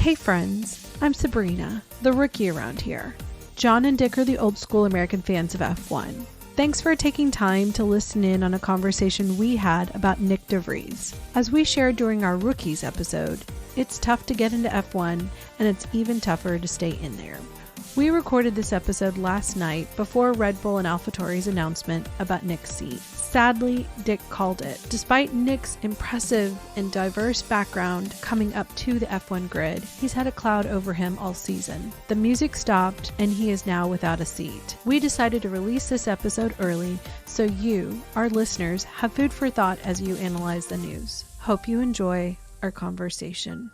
Hey friends, I'm Sabrina, the rookie around here. John and Dick are the old school American fans of F1. Thanks for taking time to listen in on a conversation we had about Nyck DeVries. As we shared during our Rookies episode, it's tough to get into F1 and it's even tougher to stay in there. We recorded this episode last night before Red Bull and Alphatauri's announcement about Nyck's seat. Sadly, Dick called it. Despite Nyck's impressive and diverse background coming up to the F1 grid, he's had a cloud over him all season. The music stopped and he is now without a seat. We decided to release this episode early so you, our listeners, have food for thought as you analyze the news. Hope you enjoy our conversation.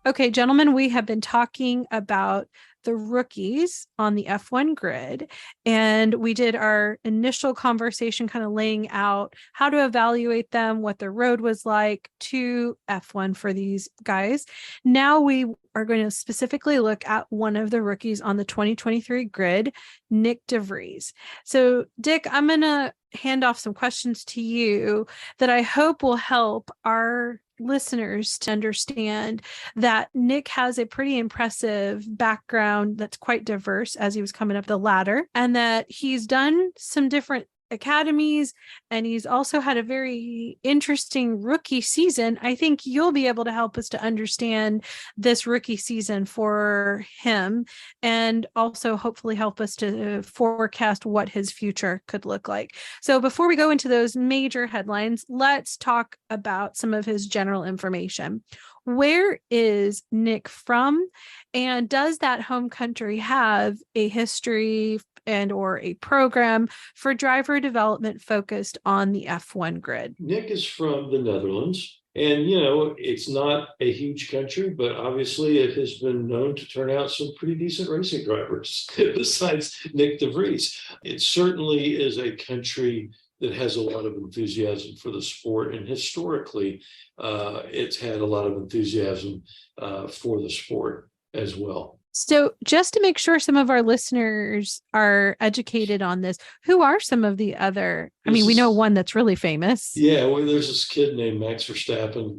Okay, gentlemen, we have been talking about the rookies on the F1 grid, and we did our initial conversation kind of laying out how to evaluate them, what their road was like to F1 for these guys. Now we are going to specifically look at one of the rookies on the 2023 grid, Nyck DeVries. So, Dick, I'm going to hand off some questions to you that I hope will help our listeners to understand that Nyck has a pretty impressive background that's quite diverse as he was coming up the ladder, and that he's done some different academies and he's also had a very interesting rookie season. I think you'll be able to help us to understand this rookie season for him and also hopefully help us to forecast what his future could look like. So before we go into those major headlines, let's talk about some of his general information. Where is Nyck from? And does that home country have a history and or a program for driver development focused on the F1 grid? Nyck is from the Netherlands. And, you know, it's not a huge country, but obviously it has been known to turn out some pretty decent racing drivers besides Nyck DeVries. It certainly is a country that has a lot of enthusiasm for the sport. And historically, it's had a lot of enthusiasm for the sport as well. So just to make sure some of our listeners are educated on this, who are some of the other, we know one that's really famous. Yeah, well, there's this kid named Max Verstappen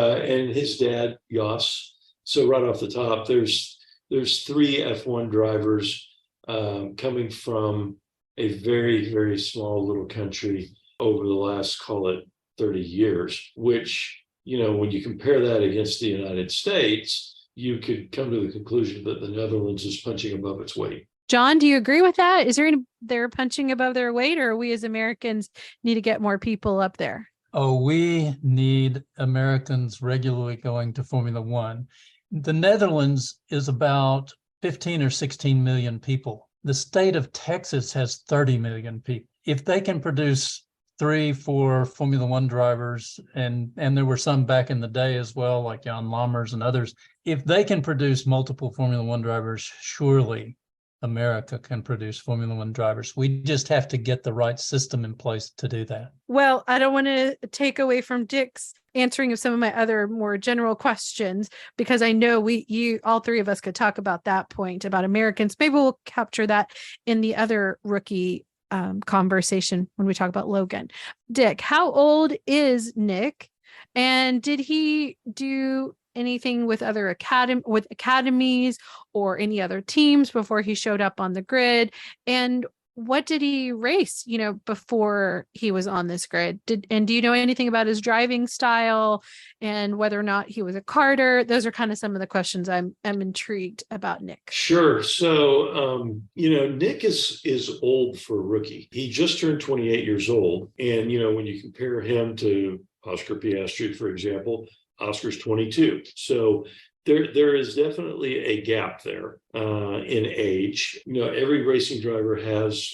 and his dad, Jos. So right off the top, there's three F1 drivers coming from a very, very small little country over the last, call it 30 years, which, you know, when you compare that against the United States, you could come to the conclusion that the Netherlands is punching above its weight. John, do you agree with that? Is there they're punching above their weight, or we as Americans need to get more people up there? Oh, we need Americans regularly going to Formula One. The Netherlands is about 15 or 16 million people. The state of Texas has 30 million people. If they can produce 3-4 Formula One drivers, and there were some back in the day as well, like Jan Lammers and others. If they can produce multiple Formula One drivers, surely America can produce Formula One drivers. We just have to get the right system in place to do that. Well, I don't want to take away from Dick's answering of some of my other more general questions, because I know all three of us could talk about that point about Americans. Maybe we'll capture that in the other rookie conversation when we talk about Logan. Dick, how old is Nyck, and did he do anything with other academies or any other teams before he showed up on the grid? And what did he race, before he was on this grid? Do you know anything about his driving style and whether or not he was a karter? Those are kind of some of the questions I'm intrigued about Nyck. Sure. So, Nyck is old for a rookie. He just turned 28 years old. And, when you compare him to Oscar Piastri, for example, Oscar's 22. So there is definitely a gap there in age. Every racing driver has,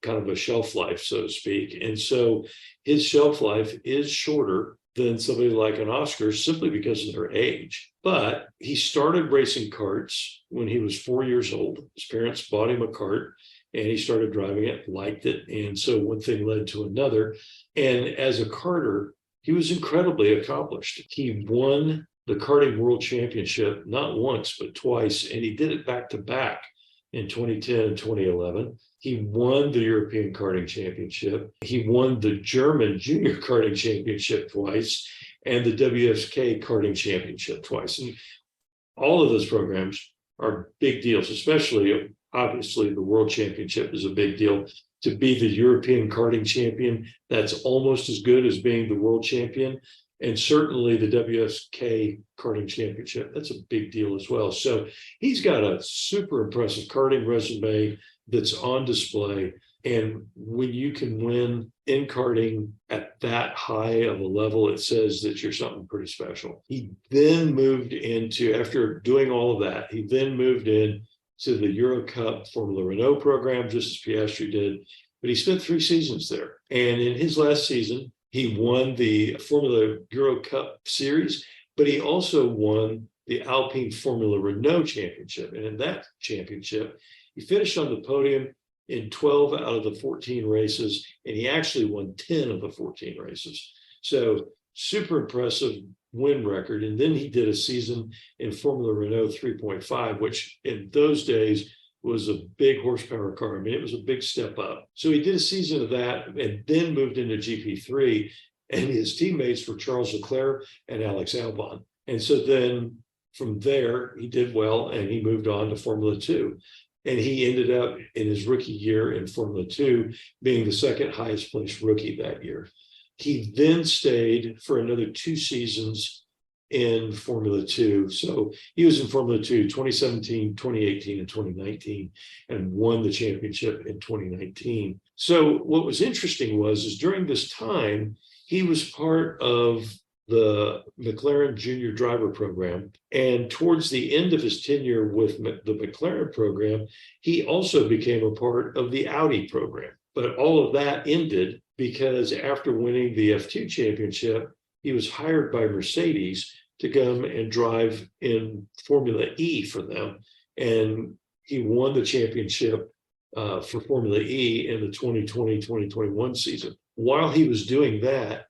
kind of a shelf life, so to speak. And so his shelf life is shorter than somebody like an Oscar simply because of their age. But he started racing karts when he was 4 years old. His parents bought him a kart and he started driving it, liked it. And so one thing led to another. And as a karter, he was incredibly accomplished. He won the karting world championship, not once, but twice. And he did it back to back in 2010 and 2011. He won the European karting championship. He won the German junior karting championship twice. and the WSK Karting Championship twice. And all of those programs are big deals, especially, obviously, the World Championship is a big deal. To be the European karting champion, that's almost as good as being the world champion. And certainly the WSK Karting Championship, that's a big deal as well. So he's got a super impressive karting resume that's on display. And when you can win in karting at that high of a level, it says that you're something pretty special. He then moved into, after doing all of that, he then moved in to the Euro Cup Formula Renault program, just as Piastri did. But he spent 3 seasons there. And in his last season, he won the Formula Euro Cup Series, but he also won the Alpine Formula Renault Championship. And in that championship, he finished on the podium in 12 out of the 14 races, and he actually won 10 of the 14 races. So super impressive win record. And then he did a season in Formula Renault 3.5, which in those days was a big horsepower car. I mean, it was a big step up. So he did a season of that and then moved into GP3, and his teammates were Charles Leclerc and Alex Albon. And so then from there, he did well and he moved on to Formula 2. And he ended up in his rookie year in Formula 2 being the second highest placed rookie that year. He then stayed for another 2 seasons in Formula 2. So he was in Formula 2 2017, 2018, and 2019, and won the championship in 2019. So what was interesting is during this time, he was part of the McLaren Junior Driver Program. And towards the end of his tenure with the McLaren program, he also became a part of the Audi program. But all of that ended because after winning the F2 championship, he was hired by Mercedes to come and drive in Formula E for them. And he won the championship for Formula E in the 2020-2021 season. While he was doing that,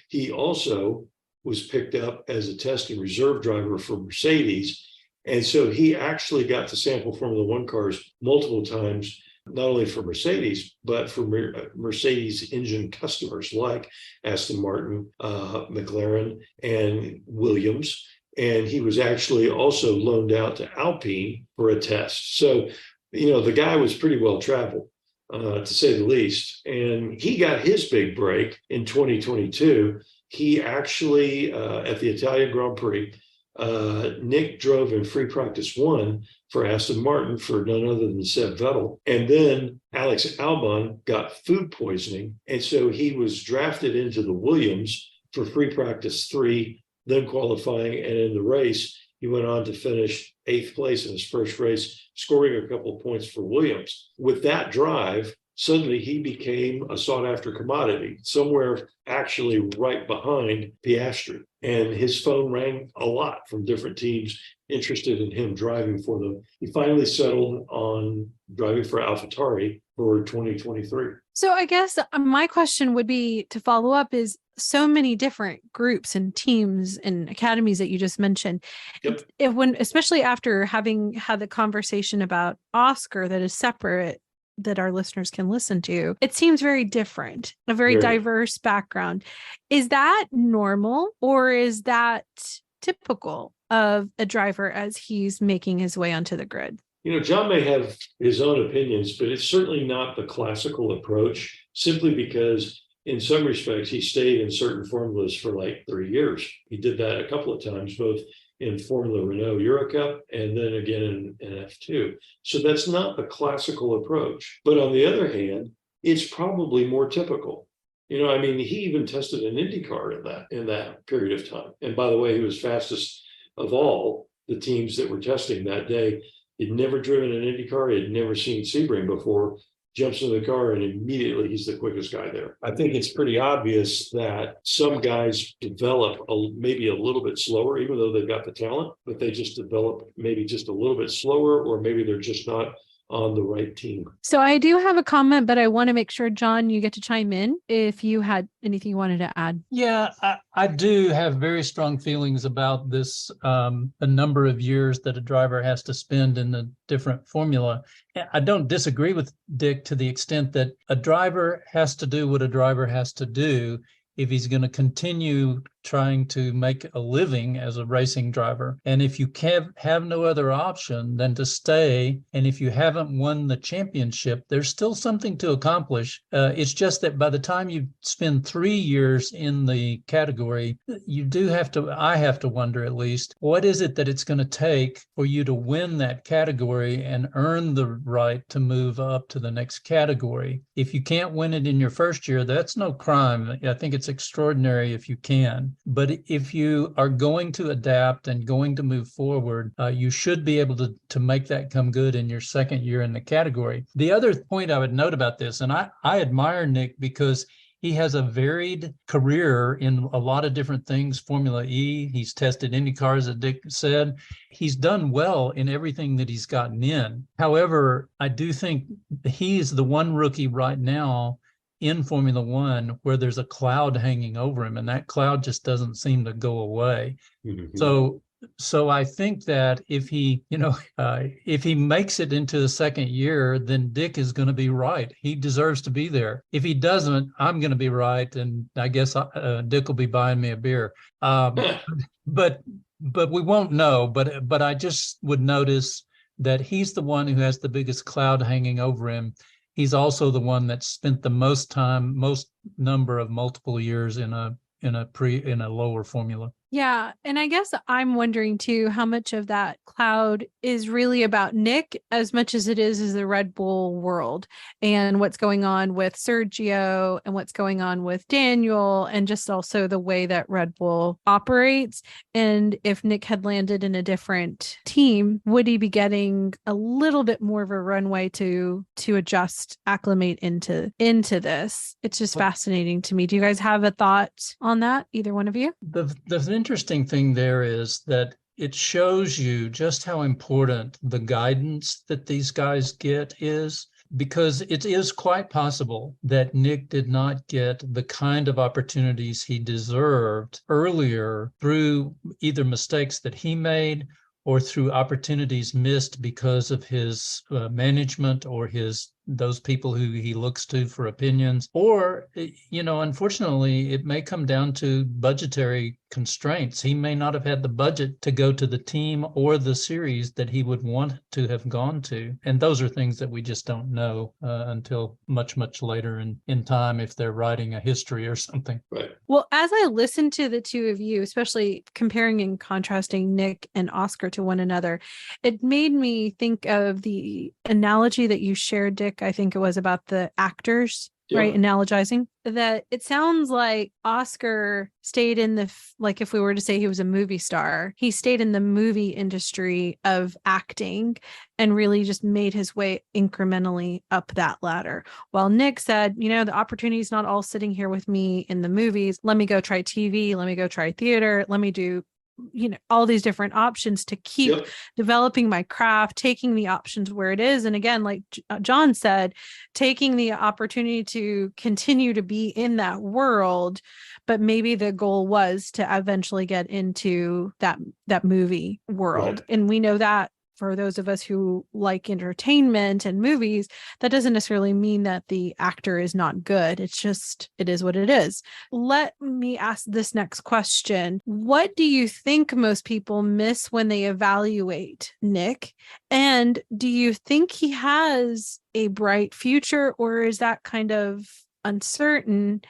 he also was picked up as a test and reserve driver for Mercedes. And so he actually got to sample Formula One cars multiple times, not only for Mercedes, but for Mercedes engine customers like Aston Martin, McLaren, and Williams. And he was actually also loaned out to Alpine for a test. So, the guy was pretty well traveled, to say the least. And he got his big break in 2022. He actually, at the Italian Grand Prix, Nyck drove in free practice 1 for Aston Martin for none other than Seb Vettel. And then Alex Albon got food poisoning. And so he was drafted into the Williams for free practice 3, then qualifying. And in the race, he went on to finish 8th place in his first race, scoring a couple of points for Williams. With that drive, suddenly he became a sought-after commodity, somewhere actually right behind Piastri. And his phone rang a lot from different teams interested in him driving for them. He finally settled on driving for AlphaTauri for 2023. So I guess my question would be to follow up is so many different groups and teams and academies that you just mentioned. Yep. Especially after having had the conversation about Oscar that is separate, that our listeners can listen to, it seems very different, a very diverse background. Is that normal, or is that typical of a driver as he's making his way onto the grid? John may have his own opinions, but it's certainly not the classical approach, simply because in some respects, he stayed in certain formulas for like 3 years. He did that a couple of times, both in Formula Renault Euro Cup and then again in F2. So that's not the classical approach. But on the other hand, it's probably more typical. He even tested an IndyCar in that period of time. And by the way, he was fastest of all the teams that were testing that day. He'd never driven an IndyCar. He had never seen Sebring before. Jumps in the car and immediately he's the quickest guy there. I think it's pretty obvious that some guys develop maybe a little bit slower, even though they've got the talent, but they just develop maybe just a little bit slower, or maybe they're just not on the right team. So I do have a comment, but I want to make sure, John, you get to chime in if you had anything you wanted to add. Yeah, I do have very strong feelings about this, a number of years that a driver has to spend in a different formula. I don't disagree with Dick to the extent that a driver has to do what a driver has to do if he's going to continue trying to make a living as a racing driver. And if you can't have no other option than to stay, and if you haven't won the championship, there's still something to accomplish. It's just that by the time you spend 3 years in the category, you do have to, I have to wonder at least, what is it that it's going to take for you to win that category and earn the right to move up to the next category? If you can't win it in your first year, that's no crime. I think it's extraordinary if you can. But if you are going to adapt and going to move forward, you should be able to make that come good in your second year in the category. The other point I would note about this, and I admire Nyck because he has a varied career in a lot of different things. Formula E, he's tested Indy cars, as Dick said. He's done well in everything that he's gotten in. However, I do think he's the one rookie right now in Formula One where there's a cloud hanging over him, and that cloud just doesn't seem to go away. Mm-hmm. So I think that if he makes it into the second year, then Dick is going to be right. He deserves to be there. If he doesn't, I'm going to be right, and I guess Dick will be buying me a beer. But we won't know. But I just would notice that he's the one who has the biggest cloud hanging over him. He's also the one that spent the most number of multiple years in a lower formula. Yeah. And I guess I'm wondering too, how much of that cloud is really about Nyck as much as it is the Red Bull world and what's going on with Sergio and what's going on with Daniel and just also the way that Red Bull operates. And if Nyck had landed in a different team, would he be getting a little bit more of a runway to adjust, acclimate into this? It's just fascinating to me. Do you guys have a thought on that? Either one of you? The interesting thing there is that it shows you just how important the guidance that these guys get is, because it is quite possible that Nyck did not get the kind of opportunities he deserved earlier through either mistakes that he made or through opportunities missed because of his management or those people who he looks to for opinions, or, unfortunately, it may come down to budgetary constraints. He may not have had the budget to go to the team or the series that he would want to have gone to. And those are things that we just don't know until much, much later in time, if they're writing a history or something. Right. Well, as I listen to the two of you, especially comparing and contrasting Nyck and Oscar to one another, it made me think of the analogy that you shared, Dick. I think it was about the actors, right? Analogizing that it sounds like Oscar stayed in like if we were to say he was a movie star, he stayed in the movie industry of acting and really just made his way incrementally up that ladder. While Nyck said, the opportunity is not all sitting here with me in the movies. Let me go try TV. Let me go try theater. Let me do all these different options to keep developing my craft, taking the options where it is. And again, like John said, taking the opportunity to continue to be in that world, but maybe the goal was to eventually get into that movie world. Right. And we know that for those of us who like entertainment and movies, that doesn't necessarily mean that the actor is not good. It's just, it is what it is. Let me ask this next question. What do you think most people miss when they evaluate Nyck? And do you think he has a bright future, or is that kind of uncertain?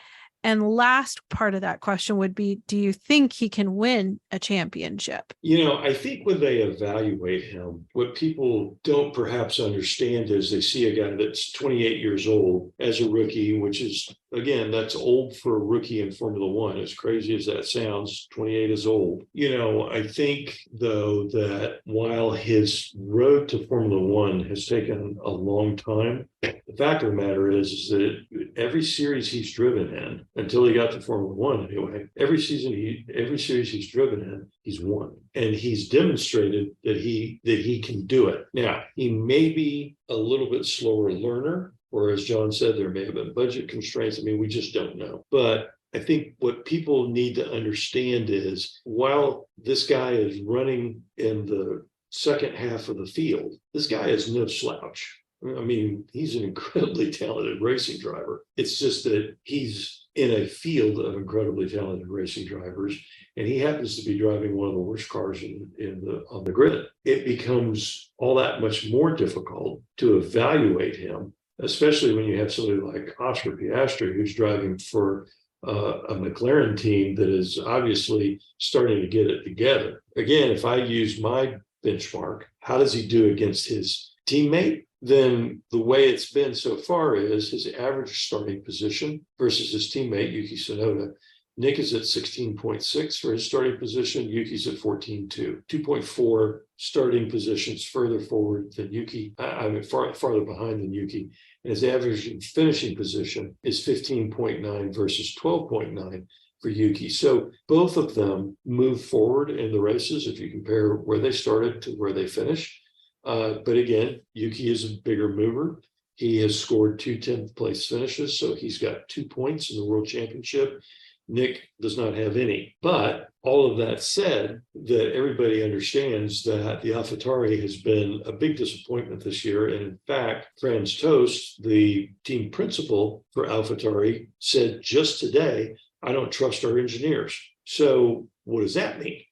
And last part of that question would be, do you think he can win a championship? I think when they evaluate him, what people don't perhaps understand is they see a guy that's 28 years old as a rookie, which is, again, that's old for a rookie in Formula One. As crazy as that sounds, 28 is old. I think, though, that while his road to Formula One has taken a long time, the fact of the matter is that every series he's driven in, until he got to Formula One anyway, every series he's driven in, he's won. And he's demonstrated that he can do it. Now, he may be a little bit slower learner, or as John said, there may have been budget constraints. I mean, we just don't know. But I think what people need to understand is, while this guy is running in the second half of the field, this guy is no slouch. I mean, he's an incredibly talented racing driver. It's just that he's in a field of incredibly talented racing drivers, and he happens to be driving one of the worst cars on the grid. It becomes all that much more difficult to evaluate him, especially when you have somebody like Oscar Piastri, who's driving for a McLaren team that is obviously starting to get it together. Again, if I use my benchmark, how does he do against his teammate? Then the way it's been so far is his average starting position versus his teammate, Yuki Tsunoda. Nyck is at 16.6 for his starting position. Yuki's at 14.2, 2.4 starting positions further forward than Yuki. Farther behind than Yuki. And his average finishing position is 15.9 versus 12.9 for Yuki. So both of them move forward in the races if you compare where they started to where they finished. But again, Yuki is a bigger mover. He has scored 2 10th place finishes, so he's got 2 points in the World Championship. Nyck does not have any. But all of that said, that everybody understands that the Alphatauri has been a big disappointment this year. And in fact, Franz Tost, the team principal for Alphatauri, said just today, I don't trust our engineers. So what does that mean?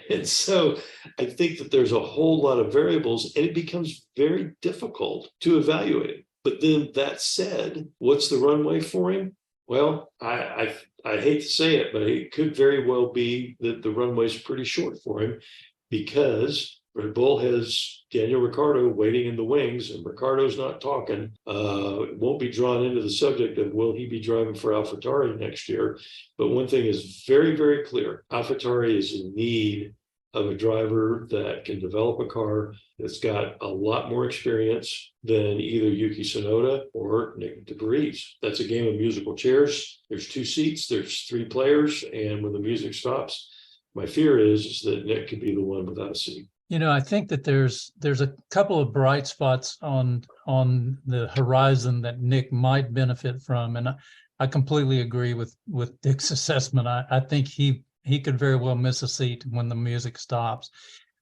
And so I think that there's a whole lot of variables, and it becomes very difficult to evaluate it. But then that said, what's the runway for him? Well, I hate to say it, but it could very well be that the runway's pretty short for him, because Red Bull has Daniel Ricciardo waiting in the wings, and Ricciardo's not talking. It won't be drawn into the subject of will he be driving for AlphaTauri next year. But one thing is very, very clear. AlphaTauri is in need of a driver that can develop a car that's got a lot more experience than either Yuki Tsunoda or Nyck DeVries. That's a game of musical chairs. There's 2 seats, there's 3 players, and when the music stops, my fear is that Nyck could be the one without a seat. I think that there's a couple of bright spots on the horizon that Nyck might benefit from, and I completely agree with Dick's assessment. I think he could very well miss a seat when the music stops.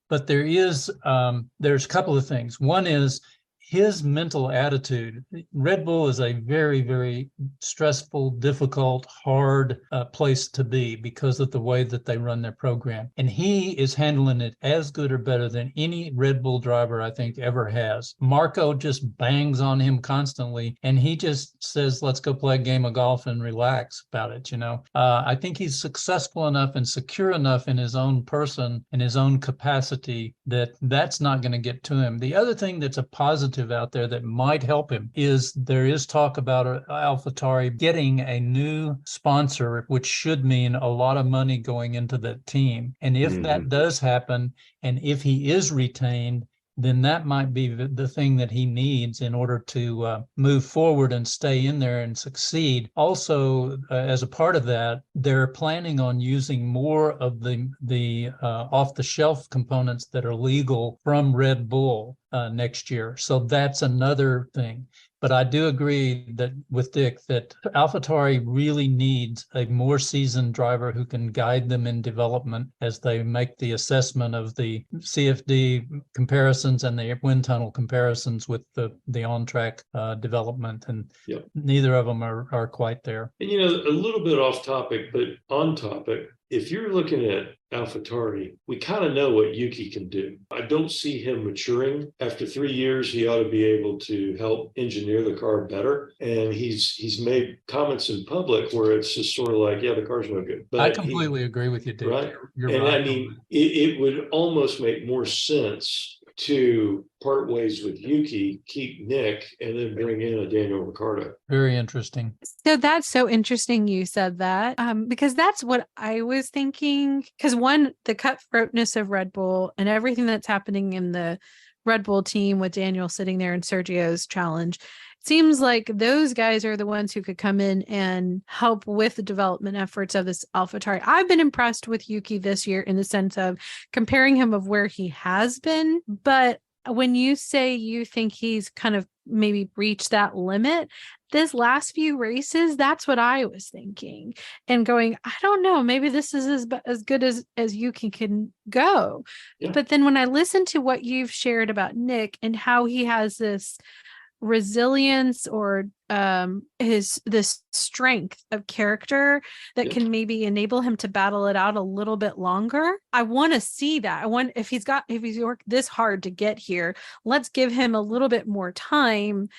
But there's a couple of things. One is his mental attitude. Red Bull is a very, very stressful, difficult, hard place to be because of the way that they run their program. And he is handling it as good or better than any Red Bull driver I think ever has. Marco just bangs on him constantly, and he just says, let's go play a game of golf and relax about it, I think he's successful enough and secure enough in his own person and his own capacity that that's not going to get to him. The other thing that's a positive out there that might help him is there is talk about AlphaTauri getting a new sponsor, which should mean a lot of money going into that team. And if that does happen, and if he is retained, then that might be the thing that he needs in order to move forward and stay in there and succeed. Also, as a part of that, they're planning on using more of the off-the-shelf components that are legal from Red Bull next year. So that's another thing. But I do agree that with Dick that AlphaTauri really needs a more seasoned driver who can guide them in development as they make the assessment of the CFD comparisons and the wind tunnel comparisons with the on-track development. And neither of them are quite there. And, a little bit off topic, but on topic, if you're looking at AlphaTauri, we kind of know what Yuki can do. I don't see him maturing. After 3 years, he ought to be able to help engineer the car better. And he's made comments in public where it's just sort of like, yeah, the car's no good. But I completely agree with you, Dave. Right. You're and right. I mean, it would almost make more sense to part ways with Yuki, keep Nyck, and then bring in a Daniel Ricciardo. Very interesting. So that's so interesting you said that, because that's what I was thinking. Because one, the cutthroatness of Red Bull and everything that's happening in the Red Bull team with Daniel sitting there and Sergio's challenge, seems like those guys are the ones who could come in and help with the development efforts of this AlphaTauri. I've been impressed with Yuki this year in the sense of comparing him of where he has been. But when you say you think he's kind of maybe reached that limit, this last few races, that's what I was thinking and going, I don't know, maybe this is as good as Yuki can go. Yeah. But then when I listen to what you've shared about Nyck and how he has this resilience or this strength of character that can maybe enable him to battle it out a little bit longer. I want to see that. I want, if he's worked this hard to get here, let's give him a little bit more time,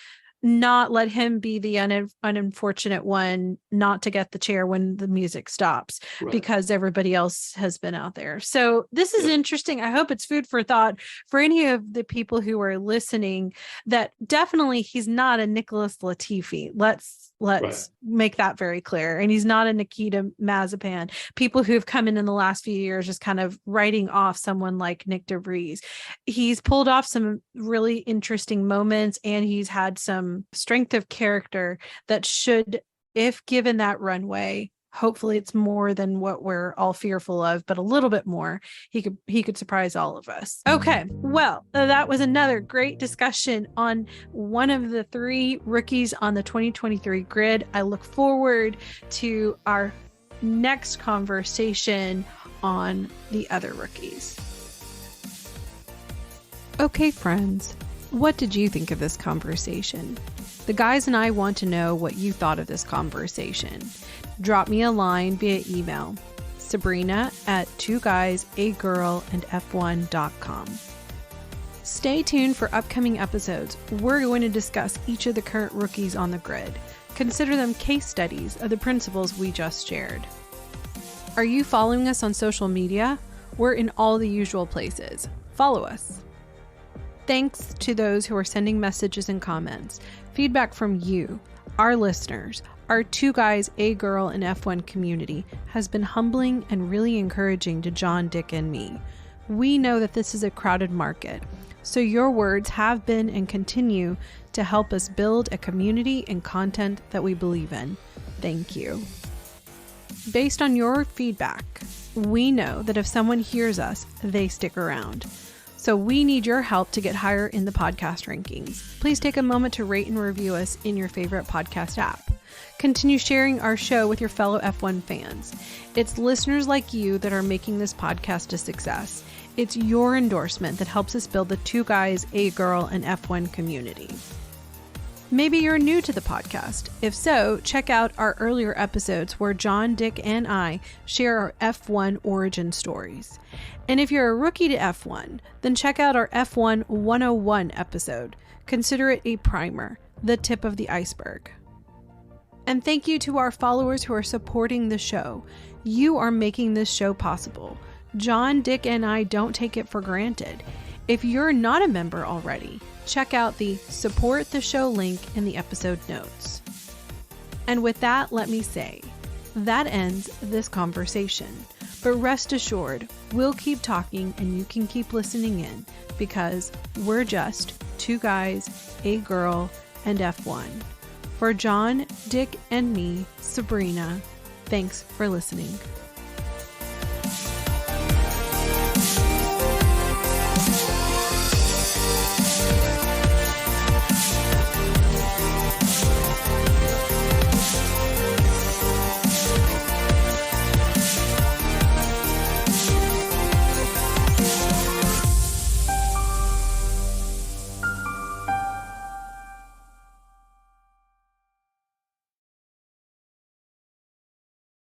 not let him be the unfortunate one not to get the chair when the music stops because everybody else has been out there. So this is interesting. I hope it's food for thought for any of the people who are listening, that definitely he's not a Nicholas Latifi. Let's make that very clear. And he's not a Nikita Mazepan. People who've come in the last few years just kind of writing off someone like Nyck DeVries. He's pulled off some really interesting moments, and he's had some strength of character that should, if given that runway, hopefully it's more than what we're all fearful of, but a little bit more, he could surprise all of us. Okay, well, that was another great discussion on one of the 3 rookies on the 2023 grid. I look forward to our next conversation on the other rookies. Okay, friends, what did you think of this conversation? The guys and I want to know what you thought of this conversation. Drop me a line via email, sabrina@2guysaGirlAndF1.com. Stay tuned for upcoming episodes. We're going to discuss each of the current rookies on the grid. Consider them case studies of the principles we just shared. Are you following us on social media? We're in all the usual places. Follow us. Thanks to those who are sending messages and comments. Feedback from you, our listeners, our 2 guys, a girl, and F1 community has been humbling and really encouraging to John, Dick, and me. We know that this is a crowded market, so your words have been and continue to help us build a community and content that we believe in. Thank you. Based on your feedback, we know that if someone hears us, they stick around. So we need your help to get higher in the podcast rankings. Please take a moment to rate and review us in your favorite podcast app. Continue sharing our show with your fellow F1 fans. It's listeners like you that are making this podcast a success. It's your endorsement that helps us build the 2 guys, a girl, and F1 community. Maybe you're new to the podcast. If so, check out our earlier episodes where John, Dick, and I share our F1 origin stories. And if you're a rookie to F1, then check out our F1 101 episode. Consider it a primer, the tip of the iceberg. And thank you to our followers who are supporting the show. You are making this show possible. John, Dick, and I don't take it for granted. If you're not a member already, check out the support the show link in the episode notes. And with that, let me say, that ends this conversation. But rest assured, we'll keep talking and you can keep listening in, because we're just 2 guys, a girl, and F1. For John, Dick, and me, Sabrina, thanks for listening.